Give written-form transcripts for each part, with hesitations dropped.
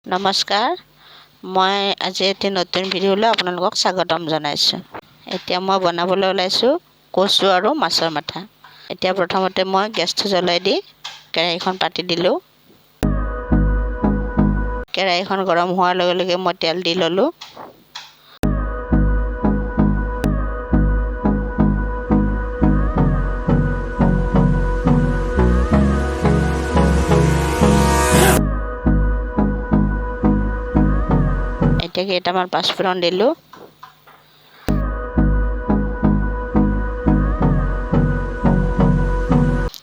নমস্কাৰ, মই আজি এটি নতুন ভিডিঅ'লৈ আপোনালোকক স্বাগতম জনাইছোঁ। এতিয়া মই বনাবলৈ ওলাইছোঁ কচু আৰু মাছৰ মাথা। এতিয়া প্ৰথমতে মই গেছটো জ্বলাই দি কেৰাহীখন পাতি দিলোঁ। কেৰাহীখন গৰম হোৱাৰ লগে লগে মই তেল দি ল'লোঁ। এতিয়া কেইটামান পাঁচফোৰণ দিলোঁ।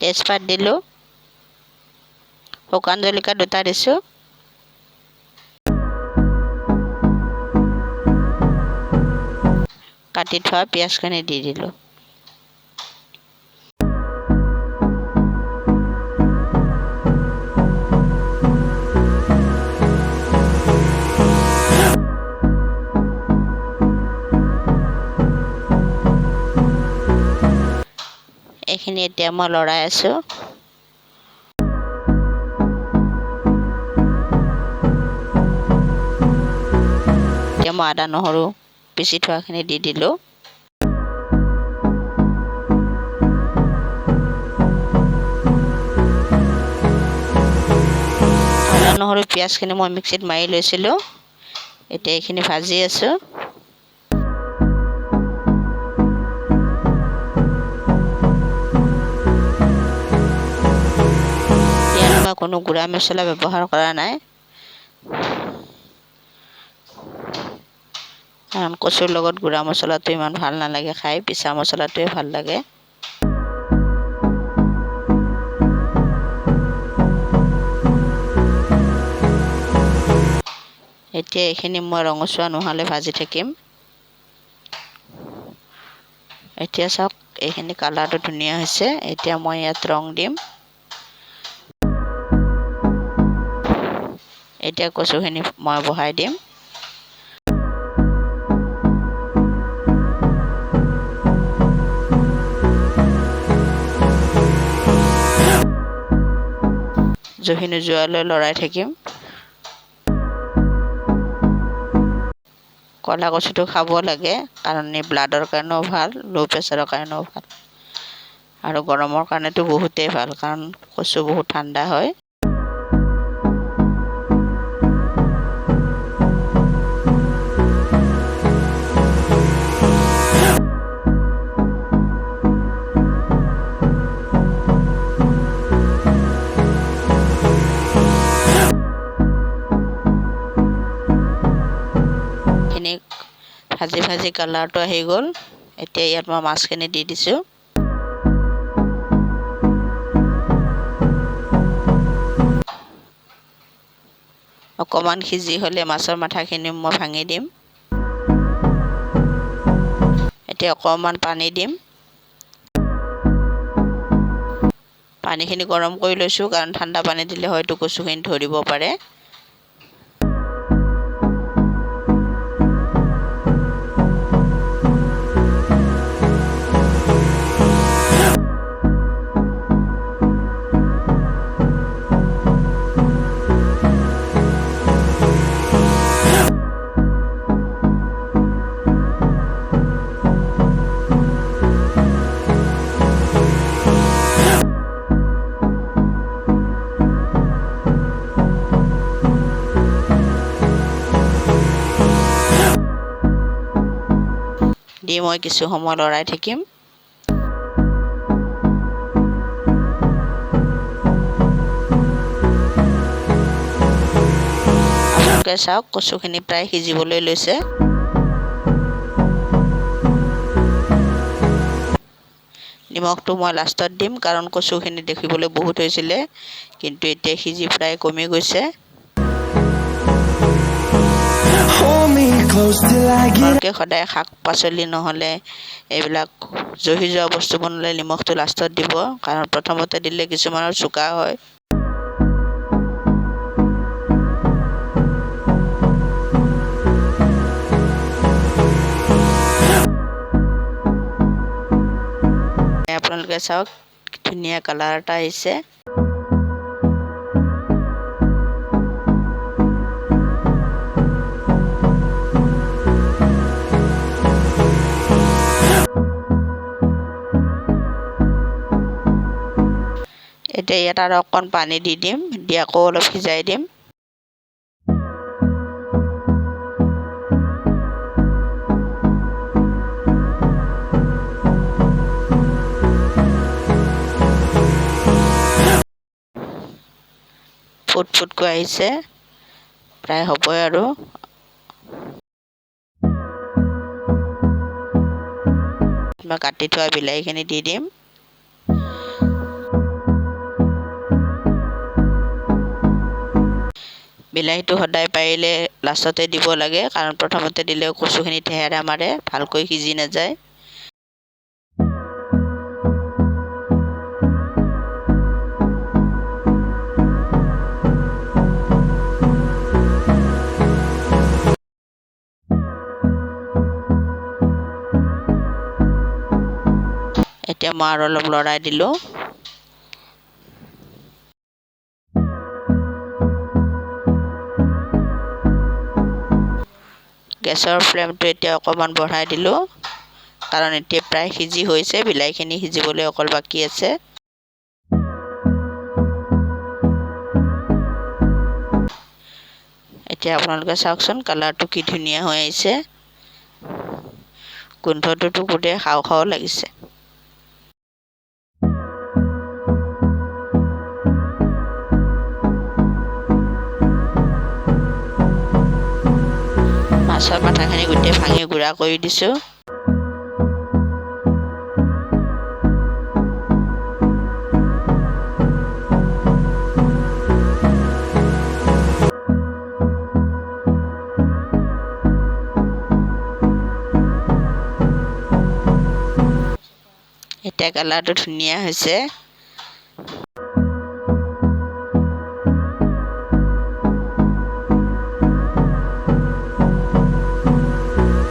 তেজপাত দিলোঁ। শুকান জলকীয়া 2টা দিছোঁ। কাটি থোৱা পিঁয়াজখিনি দি দিলোঁ। এইখিনি এতিয়া মই লৰাই আছোঁ। এতিয়া মই আদা নহৰু পিচি থোৱাখিনি দি দিলোঁ। আদা নহৰু পিঁয়াজখিনি মই মিক্সিত মাৰি লৈছিলোঁ। এতিয়া এইখিনি ভাজি আছোঁ। মই কোনো গুড়া মছলা ব্যৱহাৰ কৰা নাই, কাৰণ কচুৰ লগত গুড়া মছলাটো ইমান ভাল নালাগে খাই, পিছা মছলাটোৱে ভাল লাগে। এতিয়া এইখিনি মই ৰঙচুৱা নোহোৱালৈ ভাজি থাকিম। এতিয়া চাওক, এইখিনি কালাৰটো ধুনীয়া হৈছে। এতিয়া মই ইয়াত ৰং দিম। এতিয়া কচুখিনি মই বহাই দিম। জহি নোযোৱালৈ লৰাই থাকিম। ক'লা কচুটো খাব লাগে, কাৰণ এই ব্লাডৰ কাৰণেও ভাল, ল' প্ৰেছাৰৰ কাৰণেও ভাল, আৰু গৰমৰ কাৰণেতো বহুতেই ভাল, কাৰণ কচু বহুত ঠাণ্ডা হয়। ভাজি ভাজি কালাৰটো আহি গ'ল। এতিয়া ইয়াত মই মাছখিনি দি দিছোঁ। অকণমান সিজি হ'লে মাছৰ মাথাখিনি মই ভাঙি দিম। এতিয়া অকণমান পানী দিম। পানীখিনি গৰম কৰি লৈছোঁ, কাৰণ ঠাণ্ডা পানী দিলে হয়তো কচুখিনি ধৰিব পাৰে। দি মই কিছু সময় লৰাই থাকিম। আপোনালোকে চাওক, কচুখিনি প্ৰায় সিজিবলৈ লৈছে। নিমখটো মই লাষ্টত দিম, কাৰণ কচুখিনি দেখিবলৈ বহুত হৈছিলে, কিন্তু এতিয়া সিজি প্ৰায় কমি গৈছে। আপোনালোকে সদায় শাক পাচলি নহ'লে এইবিলাক জহি যোৱা বস্তু বনালে নিমখটো লাষ্টত দিব, কাৰণ প্ৰথমতে দিলে কিছুমানৰ চোকা হয়। আপোনালোকে চাওক, ধুনীয়া কালাৰ এটা আহিছে। এতিয়া ইয়াত আৰু অকণ পানী দি দিম, দি আকৌ অলপ সিজাই দিম। ফুটকৈ আহিছে, প্ৰায় হ'বই আৰু। মই কাটি থোৱা বিলাহীখিনি দি দিম। বিলাহীটো সদায় পাৰিলে লাষ্টতে দিব লাগে, কাৰণ প্ৰথমতে দিলেও কচুখিনি ঠেহেৰা মাৰে, ভালকৈ সিজি নাযায়। এতিয়া মই আৰু অলপ লৰাই দিলোঁ। গেছৰ ফ্লেমটো এতিয়া অকণমান বঢ়াই দিলোঁ, কাৰণ এতিয়া প্ৰায় সিজি হৈছে, বিলাহীখিনি সিজিবলৈ অকল বাকী আছে। এতিয়া আপোনালোকে চাওকচোন, কালাৰটো কি ধুনীয়া হৈ আহিছে। গোন্ধটোতো গোটেই খাওঁ খাওঁ লাগিছে। মাছৰ মাথাখিনি গোটেই ভাঙি গুড়া কৰি দিছোঁ। এতিয়া কালাৰটো ধুনীয়া হৈছে।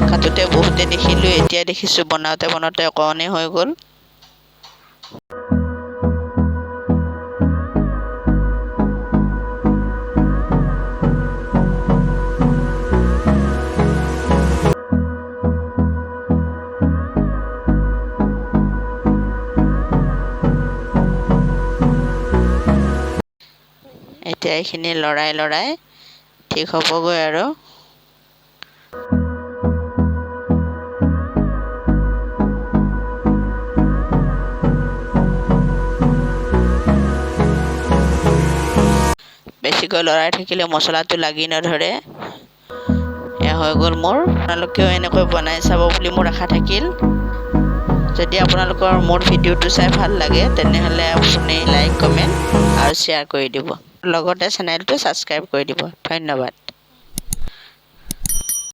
কাটোতে বহুতে দেখিলোঁ, এতিয়া দেখিছোঁ বনাওঁতে অকণেই হৈ গ'ল। এতিয়া এইখিনি লৰাই ঠিক হ'বগৈ আৰু। বেছিকৈ লৰাই থাকিলে মছলাটো লাগি নধৰে। এয়া হৈ গ'ল মোৰ। আপোনালোকেও এনেকৈ বনাই চাব বুলি মোৰ আশা থাকিল। যদি আপোনালোকৰ মোৰ ভিডিঅ'টো চাই ভাল লাগে, তেনেহ'লে আপুনি লাইক, কমেণ্ট আৰু শ্বেয়াৰ কৰি দিব। লগতে চেনেলটো ছাবস্ক্ৰাইব কৰি দিব। ধন্যবাদ।